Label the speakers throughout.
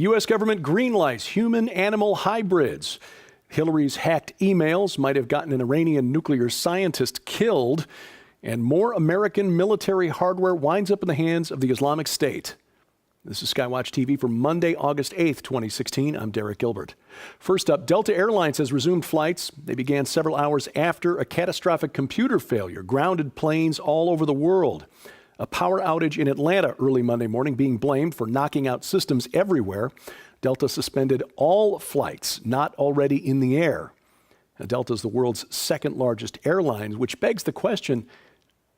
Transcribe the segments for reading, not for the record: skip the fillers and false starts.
Speaker 1: U.S. government greenlights human-animal hybrids. Hillary's hacked emails might have gotten an Iranian nuclear scientist killed, and more American military hardware winds up in the hands of the Islamic State. This is SkyWatch TV for Monday, August 8th, 2016. I'm Derek Gilbert. First up, Delta Airlines has resumed flights. They began several hours after a catastrophic computer failure grounded planes all over the world. A power outage in Atlanta early Monday morning being blamed for knocking out systems everywhere. Delta suspended all flights not already in the air. Now, Delta is the world's second largest airline, which begs the question,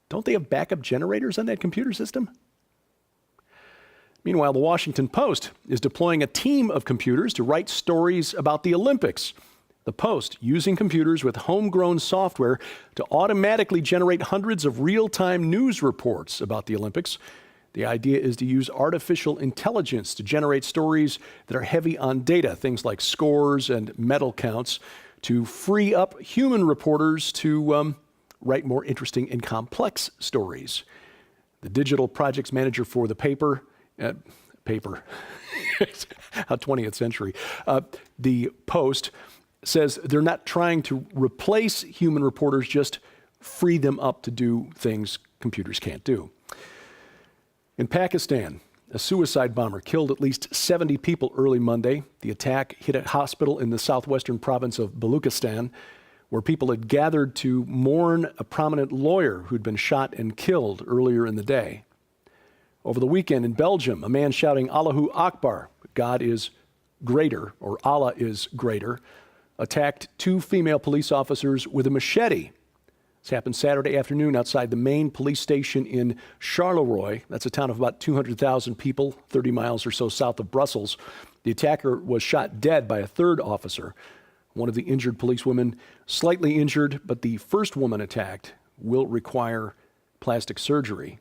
Speaker 1: don't they have backup generators on that computer system? Meanwhile, the Washington Post is deploying a team of computers to write stories about the Olympics. The Post using computers with homegrown software to automatically generate hundreds of real-time news reports about the Olympics. The idea is to use artificial intelligence to generate stories that are heavy on data, things like scores and medal counts, to free up human reporters to write more interesting and complex stories. The digital projects manager for the paper, how 20th century, the Post says they're not trying to replace human reporters, just free them up to do things computers can't do. In Pakistan, a suicide bomber killed at least 70 people early Monday. The attack hit a hospital in the southwestern province of Baluchistan, where people had gathered to mourn a prominent lawyer who'd been shot and killed earlier in the day. Over the weekend in Belgium, a man shouting Allahu Akbar, God is greater, or Allah is greater, attacked two female police officers with a machete. This happened Saturday afternoon outside the main police station in Charleroi. That's a town of about 200,000 people, 30 miles or so south of Brussels. The attacker was shot dead by a third officer. One of the injured policewomen slightly injured, but the first woman attacked will require plastic surgery.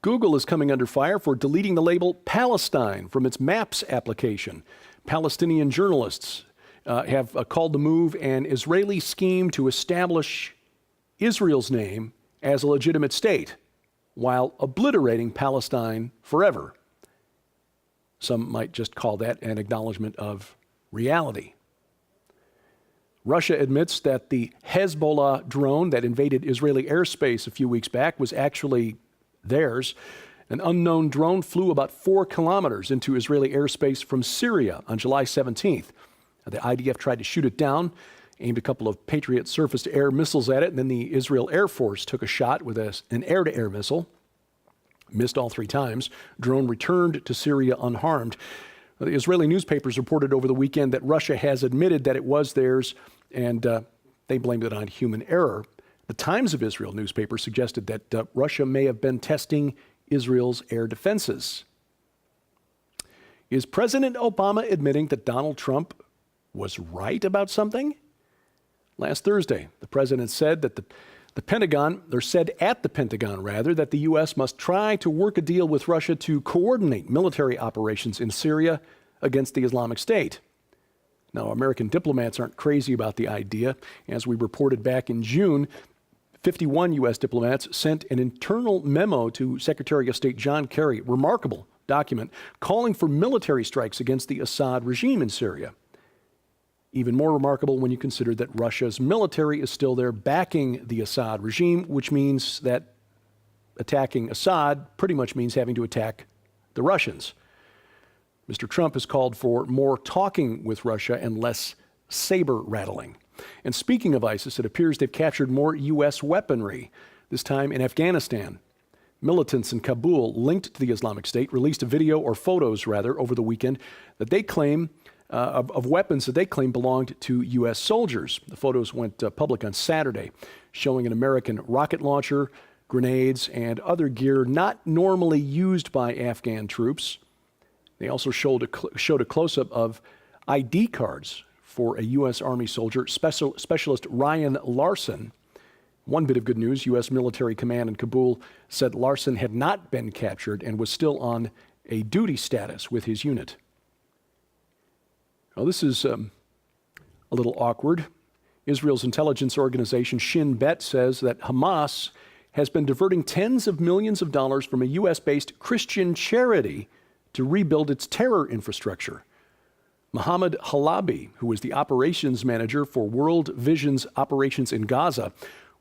Speaker 1: Google is coming under fire for deleting the label Palestine from its Maps application. Palestinian journalists have called the move an Israeli scheme to establish Israel's name as a legitimate state, while obliterating Palestine forever. Some might just call that an acknowledgement of reality. Russia admits that the Hezbollah drone that invaded Israeli airspace a few weeks back was actually theirs. An unknown drone flew about 4 kilometers into Israeli airspace from Syria on July 17th. The IDF tried to shoot it down, aimed a couple of Patriot surface-to-air missiles at it, and then the Israel Air Force took a shot with an air-to-air missile. Missed all 3 times. Drone returned to Syria unharmed. The Israeli newspapers reported over the weekend that Russia has admitted that it was theirs, and they blamed it on human error. The Times of Israel newspaper suggested that Russia may have been testing Israel's air defenses. Is President Obama admitting that Donald Trump was right about something? Last Thursday, the president said that the Pentagon, or said at the Pentagon rather, that the U.S. must try to work a deal with Russia to coordinate military operations in Syria against the Islamic State. Now, American diplomats aren't crazy about the idea. As we reported back in June, 51 U.S. diplomats sent an internal memo to Secretary of State John Kerry, remarkable document, calling for military strikes against the Assad regime in Syria. Even more remarkable when you consider that Russia's military is still there backing the Assad regime, which means that attacking Assad pretty much means having to attack the Russians. Mr. Trump has called for more talking with Russia and less saber rattling. And speaking of ISIS, it appears they've captured more U.S. weaponry, this time in Afghanistan. Militants in Kabul linked to the Islamic State released a video, or photos rather, over the weekend that they claim of weapons that they claim belonged to U.S. soldiers. The photos went public on Saturday, showing an American rocket launcher, grenades, and other gear not normally used by Afghan troops. They also showed a close-up of ID cards for a U.S. Army soldier, Specialist Ryan Larson. One bit of good news, U.S. military command in Kabul said Larson had not been captured and was still on a duty status with his unit. Now, this is a little awkward. Israel's intelligence organization Shin Bet says that Hamas has been diverting tens of millions of dollars from a U.S.-based Christian charity to rebuild its terror infrastructure. Mohammed Halabi, who was the operations manager for World Vision's operations in Gaza,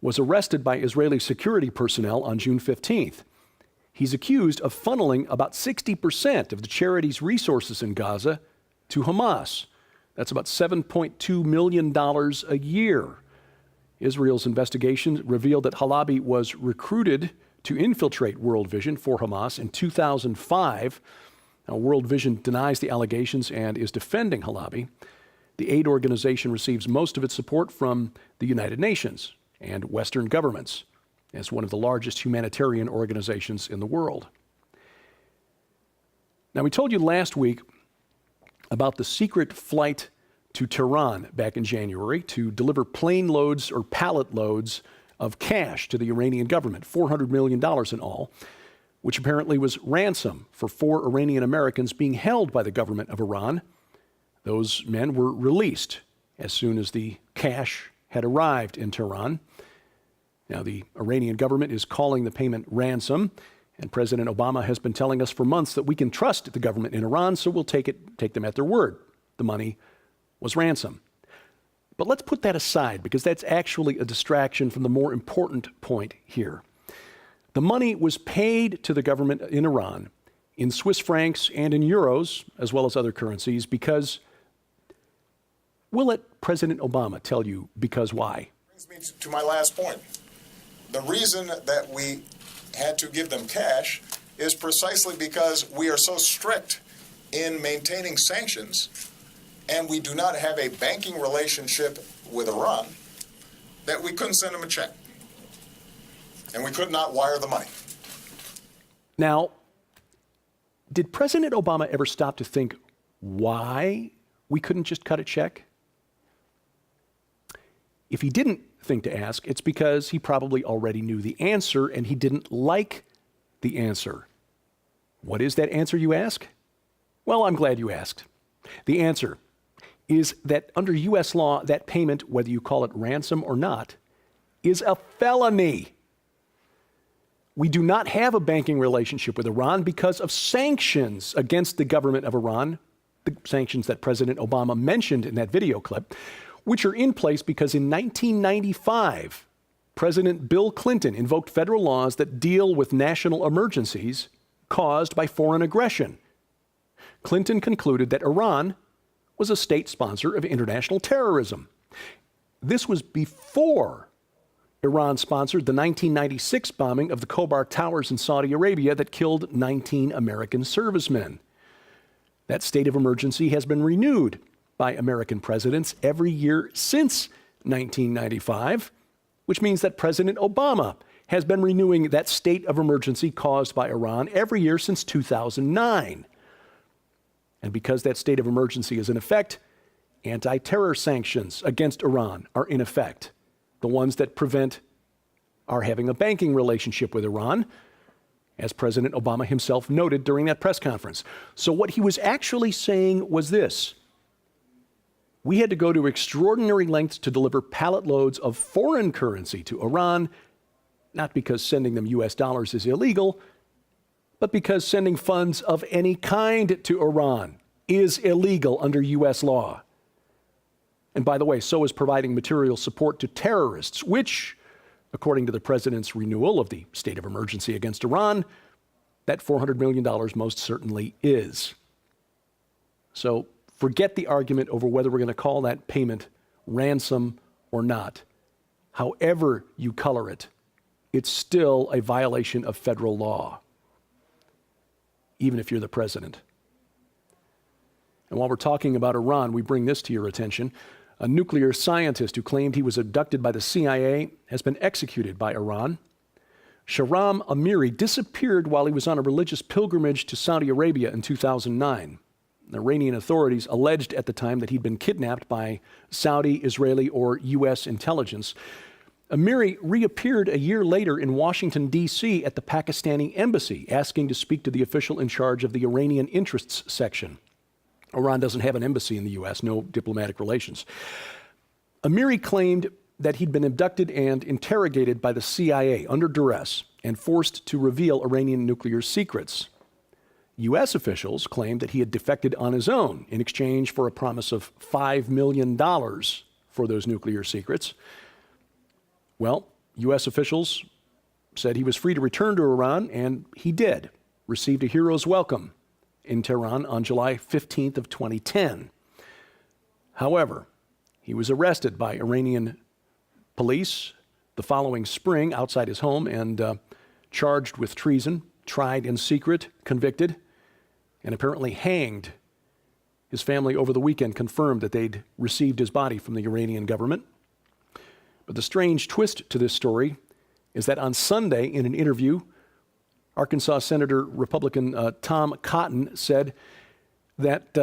Speaker 1: was arrested by Israeli security personnel on June 15th. He's accused of funneling about 60% of the charity's resources in Gaza to Hamas. That's about $7.2 million a year. Israel's investigation revealed that Halabi was recruited to infiltrate World Vision for Hamas in 2005. Now, World Vision denies the allegations and is defending Halabi. The aid organization receives most of its support from the United Nations and Western governments as one of the largest humanitarian organizations in the world. Now, we told you last week about the secret flight to Tehran back in January to deliver plane loads or pallet loads of cash to the Iranian government, $400 million in all, which apparently was ransom for 4 Iranian Americans being held by the government of Iran. Those men were released as soon as the cash had arrived in Tehran. Now, the Iranian government is calling the payment ransom, and President Obama has been telling us for months that we can trust the government in Iran, so we'll take them at their word. The money was ransom. But let's put that aside, because that's actually a distraction from the more important point here. The money was paid to the government in Iran in Swiss francs and in euros, as well as other currencies, because we'll let President Obama tell you because why.
Speaker 2: Brings me to my last point. The reason that we had to give them cash is precisely because we are so strict in maintaining sanctions, and we do not have a banking relationship with Iran, that we couldn't send them a check. And we could not wire the money.
Speaker 1: Now, did President Obama ever stop to think why we couldn't just cut a check? If he didn't think to ask, it's because he probably already knew the answer and he didn't like the answer. What is that answer, you ask? Well, I'm glad you asked. The answer is that under U.S. law, that payment, whether you call it ransom or not, is a felony. We do not have a banking relationship with Iran because of sanctions against the government of Iran, the sanctions that President Obama mentioned in that video clip, which are in place because in 1995, President Bill Clinton invoked federal laws that deal with national emergencies caused by foreign aggression. Clinton concluded that Iran was a state sponsor of international terrorism. This was before Iran sponsored the 1996 bombing of the Khobar Towers in Saudi Arabia that killed 19 American servicemen. That state of emergency has been renewed by American presidents every year since 1995, which means that President Obama has been renewing that state of emergency caused by Iran every year since 2009. And because that state of emergency is in effect, anti-terror sanctions against Iran are in effect, the ones that prevent our having a banking relationship with Iran, as President Obama himself noted during that press conference. So what he was actually saying was this: we had to go to extraordinary lengths to deliver pallet loads of foreign currency to Iran, not because sending them US dollars is illegal, but because sending funds of any kind to Iran is illegal under US law. And by the way, so is providing material support to terrorists, which, according to the president's renewal of the state of emergency against Iran, that $400 million most certainly is. So forget the argument over whether we're going to call that payment ransom or not. However you color it, it's still a violation of federal law, even if you're the president. And while we're talking about Iran, we bring this to your attention. A nuclear scientist who claimed he was abducted by the CIA has been executed by Iran. Shahram Amiri disappeared while he was on a religious pilgrimage to Saudi Arabia in 2009. Iranian authorities alleged at the time that he'd been kidnapped by Saudi, Israeli, or U.S. intelligence. Amiri reappeared a year later in Washington, D.C. at the Pakistani embassy, asking to speak to the official in charge of the Iranian interests section. Iran doesn't have an embassy in the U.S., no diplomatic relations. Amiri claimed that he'd been abducted and interrogated by the CIA under duress and forced to reveal Iranian nuclear secrets. U.S. officials claimed that he had defected on his own in exchange for a promise of $5 million for those nuclear secrets. Well, U.S. officials said he was free to return to Iran, and he did, received a hero's welcome in Tehran on July 15th of 2010. However, he was arrested by Iranian police the following spring outside his home and charged with treason, tried in secret, convicted, and apparently hanged. His family over the weekend confirmed that they'd received his body from the Iranian government. But the strange twist to this story is that on Sunday, in an interview, Arkansas Senator Republican Tom Cotton said that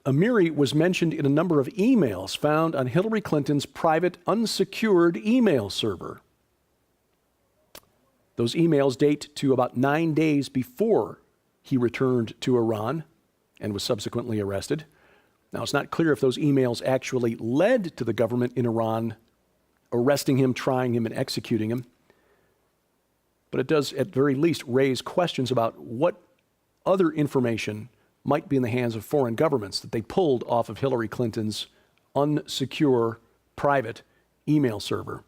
Speaker 1: Amiri was mentioned in a number of emails found on Hillary Clinton's private unsecured email server. Those emails date to about 9 days before he returned to Iran and was subsequently arrested. Now, it's not clear if those emails actually led to the government in Iran arresting him, trying him, and executing him. But it does, at very least, raise questions about what other information might be in the hands of foreign governments that they pulled off of Hillary Clinton's unsecure private email server.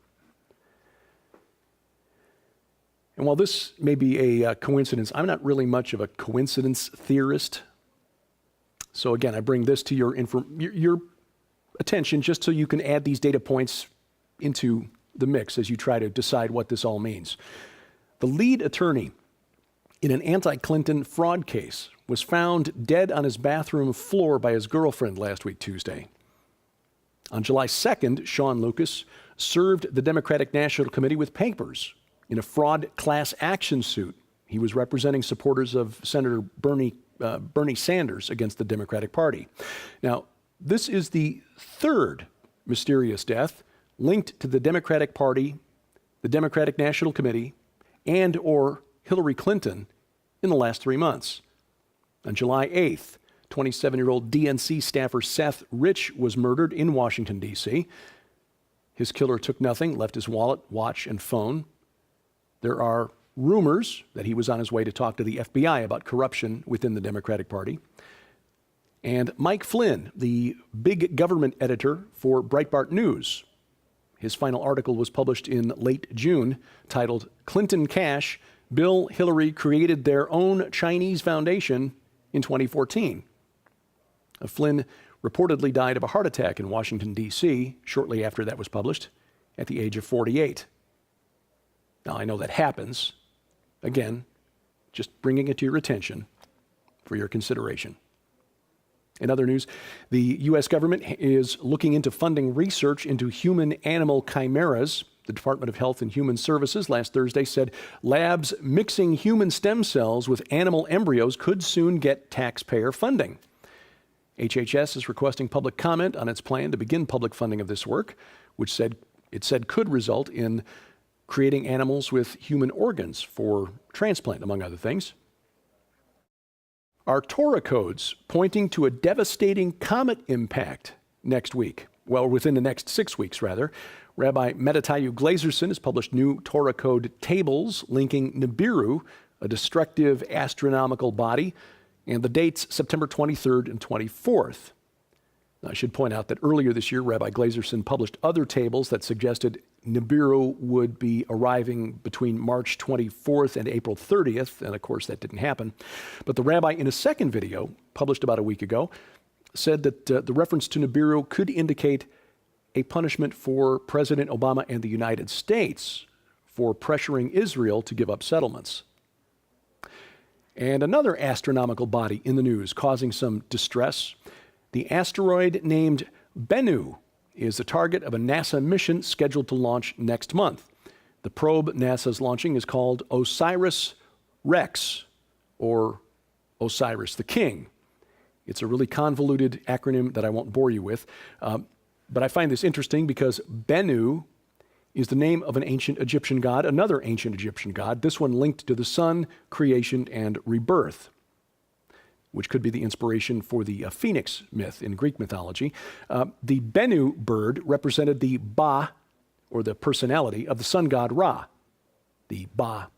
Speaker 1: And while this may be a coincidence, I'm not really much of a coincidence theorist. So again, I bring this to your attention just so you can add these data points into the mix as you try to decide what this all means. The lead attorney in an anti-Clinton fraud case was found dead on his bathroom floor by his girlfriend last week, Tuesday. On July 2nd, Sean Lucas served the Democratic National Committee with papers in a fraud class action suit. He was representing supporters of Senator Bernie Sanders against the Democratic Party. Now, this is the third mysterious death linked to the Democratic Party, the Democratic National Committee, and or Hillary Clinton in the last 3 months. On July 8th, 27-year-old DNC staffer Seth Rich was murdered in Washington, D.C. His killer took nothing, left his wallet, watch, and phone. There are rumors that he was on his way to talk to the FBI about corruption within the Democratic Party. And Mike Flynn, the big government editor for Breitbart News, his final article was published in late June, titled "Clinton Cash, Bill Hillary Created Their Own Chinese Foundation in 2014. Flynn reportedly died of a heart attack in Washington, D.C. shortly after that was published, at the age of 48. Now, I know that happens. Again, just bringing it to your attention for your consideration. In other news, the U.S. government is looking into funding research into human-animal chimeras. The Department of Health and Human Services last Thursday said labs mixing human stem cells with animal embryos could soon get taxpayer funding. HHS is requesting public comment on its plan to begin public funding of this work, which it said could result in creating animals with human organs for transplant, among other things. Are Torah codes pointing to a devastating comet impact next week? Well, within the next 6 weeks, rather. Rabbi Meditayu Glazerson has published new Torah code tables linking Nibiru, a destructive astronomical body, and the dates September 23rd and 24th. Now, I should point out that earlier this year, Rabbi Glazerson published other tables that suggested Nibiru would be arriving between March 24th and April 30th, and of course that didn't happen. But the rabbi, in a second video, published about a week ago, said that the reference to Nibiru could indicate a punishment for President Obama and the United States for pressuring Israel to give up settlements. And another astronomical body in the news causing some distress. The asteroid named Bennu is the target of a NASA mission scheduled to launch next month. The probe NASA's launching is called OSIRIS-REx, or Osiris the King. It's a really convoluted acronym that I won't bore you with, but I find this interesting because Bennu is the name of an ancient Egyptian god, another ancient Egyptian god, this one linked to the sun, creation, and rebirth, which could be the inspiration for the phoenix myth in Greek mythology. The Bennu bird represented the Ba, or the personality, of the sun god Ra, the Ba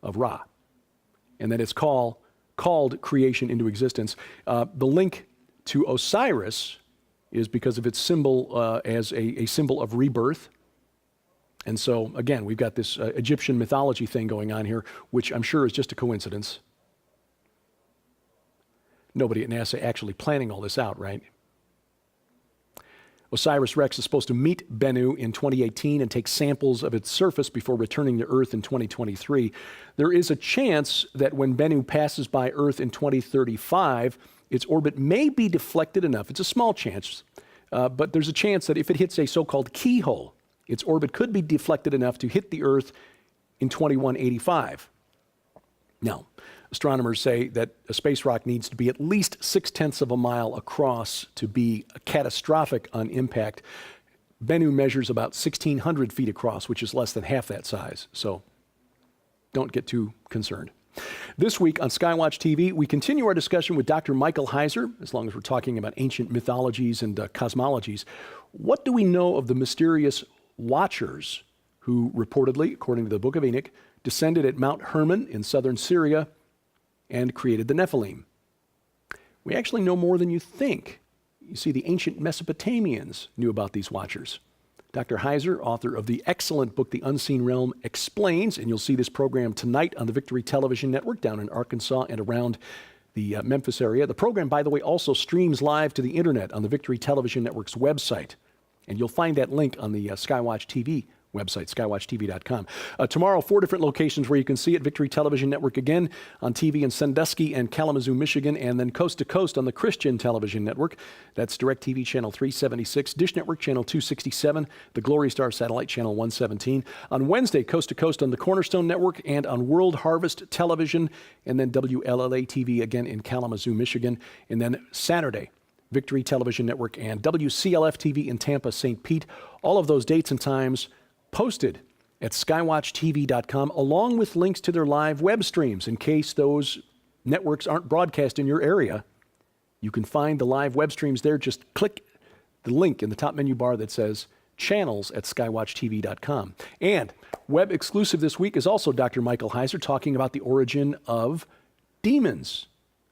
Speaker 1: of Ra. And then its call called creation into existence. The link to Osiris is because of its symbol as a symbol of rebirth. And so, again, we've got this Egyptian mythology thing going on here, which I'm sure is just a coincidence. Nobody at NASA actually planning all this out, right? OSIRIS-REx is supposed to meet Bennu in 2018 and take samples of its surface before returning to Earth in 2023. There is a chance that when Bennu passes by Earth in 2035, its orbit may be deflected enough. It's a small chance, but there's a chance that if it hits a so-called keyhole, its orbit could be deflected enough to hit the Earth in 2185. Now, astronomers say that a space rock needs to be at least 0.6 of a mile across to be catastrophic on impact. Bennu measures about 1,600 feet across, which is less than half that size. So don't get too concerned. This week on SkyWatch TV, we continue our discussion with Dr. Michael Heiser, as long as we're talking about ancient mythologies and cosmologies. What do we know of the mysterious Watchers who reportedly, according to the Book of Enoch, descended at Mount Hermon in southern Syria and created the Nephilim? We actually know more than you think. You see, the ancient Mesopotamians knew about these Watchers. Dr. Heiser, author of the excellent book, The Unseen Realm, explains, and you'll see this program tonight on the Victory Television Network down in Arkansas and around the Memphis area. The program, by the way, also streams live to the internet on the Victory Television Network's website. And you'll find that link on the SkyWatch TV website, skywatchtv.com. Tomorrow, 4 different locations where you can see it. Victory Television Network again on TV in Sandusky and Kalamazoo, Michigan, and then coast to coast on the Christian Television Network. That's DirecTV Channel 376, Dish Network Channel 267, the Glory Star Satellite Channel 117. On Wednesday, coast to coast on the Cornerstone Network and on World Harvest Television, and then WLLA TV again in Kalamazoo, Michigan. And then Saturday, Victory Television Network and WCLF TV in Tampa, St. Pete. All of those dates and times posted at skywatchtv.com, along with links to their live web streams. In case those networks aren't broadcast in your area, you can find the live web streams there. Just click the link in the top menu bar that says channels at skywatchtv.com. And web exclusive this week is also Dr. Michael Heiser talking about the origin of demons.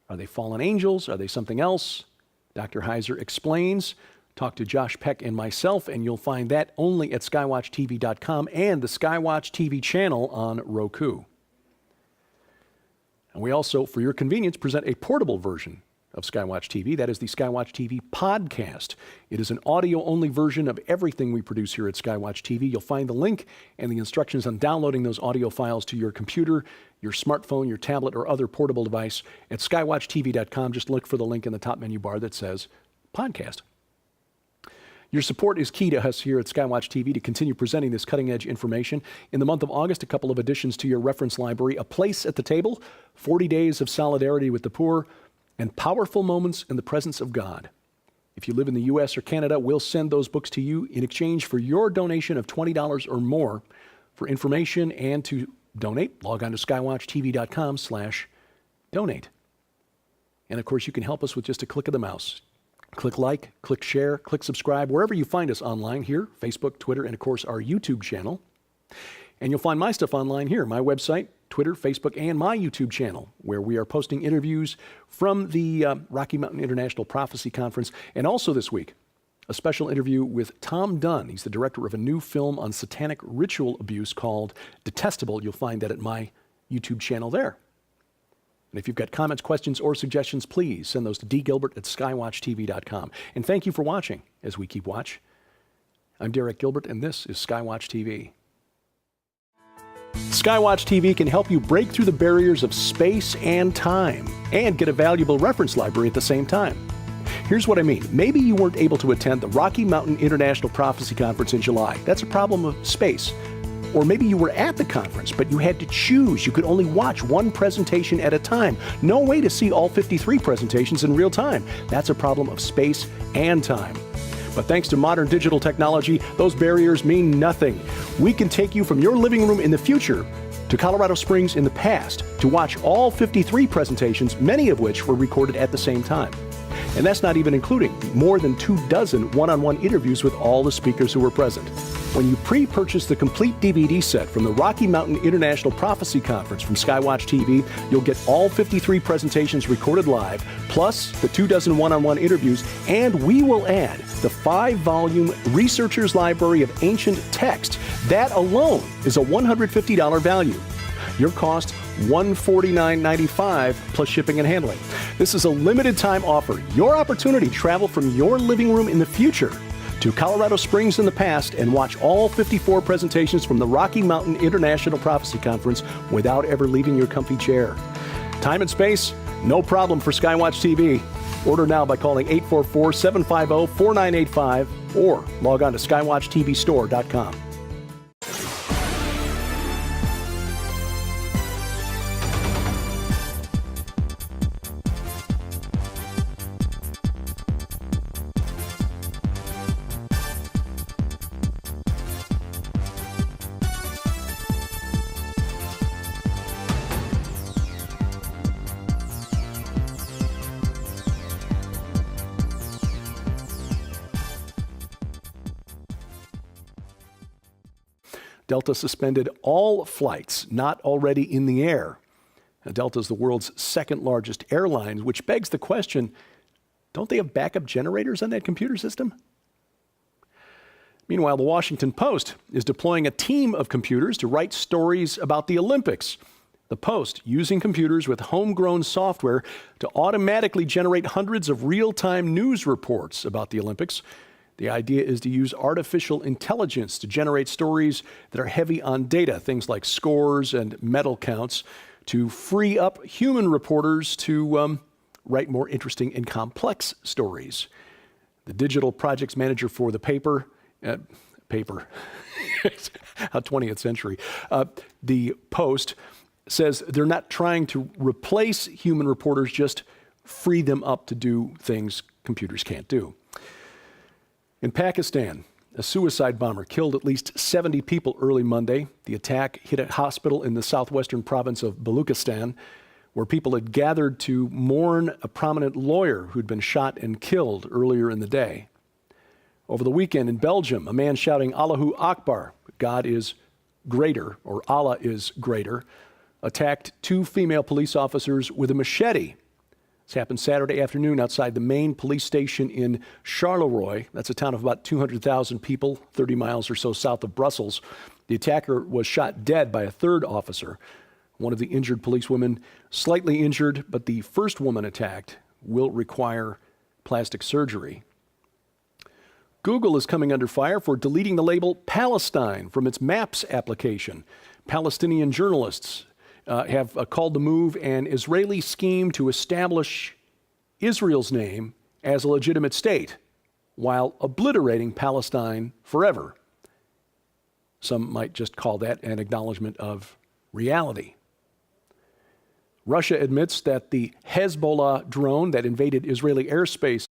Speaker 1: Are they fallen angels? Are they something else? Dr. Heiser explains. Talk to Josh Peck and myself, and you'll find that only at skywatchtv.com and the SkyWatch TV channel on Roku. And we also, for your convenience, present a portable version of SkyWatch TV. That is the SkyWatch TV podcast. It is an audio-only version of everything we produce here at SkyWatch TV. You'll find the link and the instructions on downloading those audio files to your computer, your smartphone, your tablet, or other portable device at skywatchtv.com. Just look for the link in the top menu bar that says podcast. Your support is key to us here at SkyWatch TV to continue presenting this cutting-edge information. In the month of August, a couple of additions to your reference library: A Place at the Table, 40 Days of Solidarity with the Poor, and Powerful Moments in the Presence of God. If you live in the U.S. or Canada, we'll send those books to you in exchange for your donation of $20 or more. For information and to donate, log on to skywatchtv.com/donate. And of course, you can help us with just a click of the mouse. Click like, click share, click subscribe, wherever you find us online here, Facebook, Twitter, and of course our YouTube channel. And you'll find my stuff online here, my website, Twitter, Facebook, and my YouTube channel, where we are posting interviews from the Rocky Mountain International Prophecy Conference. And also this week, a special interview with Tom Dunn. He's the director of a new film on satanic ritual abuse called Detestable. You'll find that at my YouTube channel there. And if you've got comments, questions, or suggestions, please send those to dgilbert@skywatchtv.com. And thank you for watching as we keep watch. I'm Derek Gilbert, and this is SkyWatch TV. SkyWatch TV can help you break through the barriers of space and time and get a valuable reference library at the same time. Here's what I mean. Maybe you weren't able to attend the Rocky Mountain International Prophecy Conference in July. That's a problem of space. Or maybe you were at the conference, but you had to choose. You could only watch one presentation at a time. No way to see all 53 presentations in real time. That's a problem of space and time. But thanks to modern digital technology, those barriers mean nothing. We can take you from your living room in the future to Colorado Springs in the past to watch all 53 presentations, many of which were recorded at the same time. And that's not even including more than 24 one-on-one interviews with all the speakers who were present. When you pre-purchase the complete DVD set from the Rocky Mountain International Prophecy Conference from SkyWatchTV, you'll get all 53 presentations recorded live, plus the 24 one-on-one interviews, and we will add the 5-volume Researcher's Library of Ancient Texts. That alone is a $150 value. Your cost, $149.95 plus shipping and handling. This is a limited time offer. Your opportunity to travel from your living room in the future to Colorado Springs in the past and watch all 54 presentations from the Rocky Mountain International Prophecy Conference without ever leaving your comfy chair. Time and space, no problem for SkyWatch TV. Order now by calling 844-750-4985 or log on to skywatchtvstore.com. Delta suspended all flights not already in the air. Now, Delta is the world's second largest airline, which begs the question, don't they have backup generators on that computer system? Meanwhile, the Washington Post is deploying a team of computers to write stories about the Olympics. The Post using computers with homegrown software to automatically generate hundreds of real-time news reports about the Olympics. The idea is to use artificial intelligence to generate stories that are heavy on data, things like scores and medal counts, to free up human reporters to write more interesting and complex stories. The digital projects manager for the paper, how 20th century, the Post says they're not trying to replace human reporters, just free them up to do things computers can't do. In Pakistan, a suicide bomber killed at least 70 people early Monday. The attack hit a hospital in the southwestern province of Baluchistan, where people had gathered to mourn a prominent lawyer who'd been shot and killed earlier in the day. Over the weekend in Belgium, a man shouting Allahu Akbar, God is greater, or Allah is greater, attacked 2 female police officers with a machete. This happened Saturday afternoon outside the main police station in Charleroi. That's a town of about 200,000 people, 30 miles or so south of Brussels. The attacker was shot dead by a third officer. One of the injured policewomen slightly injured, but the first woman attacked will require plastic surgery. Google is coming under fire for deleting the label Palestine from its Maps application. Palestinian journalists have called the move an Israeli scheme to establish Israel's name as a legitimate state while obliterating Palestine forever. Some might just call that an acknowledgement of reality. Russia admits that the Hezbollah drone that invaded Israeli airspace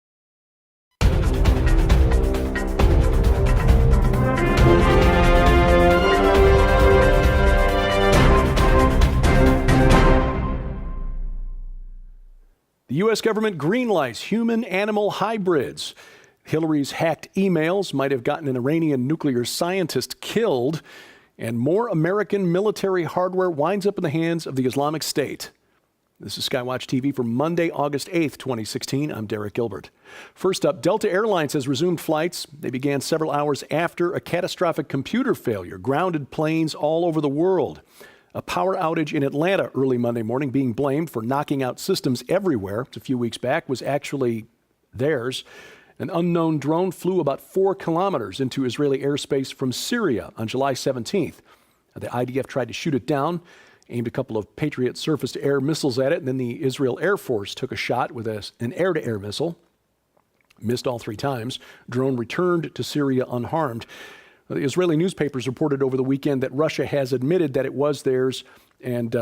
Speaker 1: The U.S. government greenlights human-animal hybrids. Hillary's hacked emails might have gotten an Iranian nuclear scientist killed, and more American military hardware winds up in the hands of the Islamic State. This is SkyWatch TV for Monday, August 8th, 2016. I'm Derek Gilbert. First up, Delta Airlines has resumed flights. They began several hours after a catastrophic computer failure grounded planes all over the world. A power outage in Atlanta early Monday morning, being blamed for knocking out systems everywhere a few weeks back, was actually theirs. An unknown drone flew about 4 kilometers into Israeli airspace from Syria on July 17th. The IDF tried to shoot it down, aimed a couple of Patriot surface-to-air missiles at it, and then the Israel Air Force took a shot with an air-to-air missile. Missed all 3 times. Drone returned to Syria unharmed. The Israeli newspapers reported over the weekend that Russia has admitted that it was theirs, and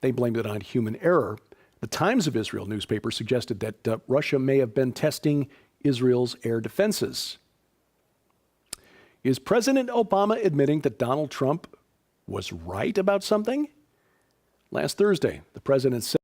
Speaker 1: they blamed it on human error. The Times of Israel newspaper suggested that Russia may have been testing Israel's air defenses. Is President Obama admitting that Donald Trump was right about something? Last Thursday, the president said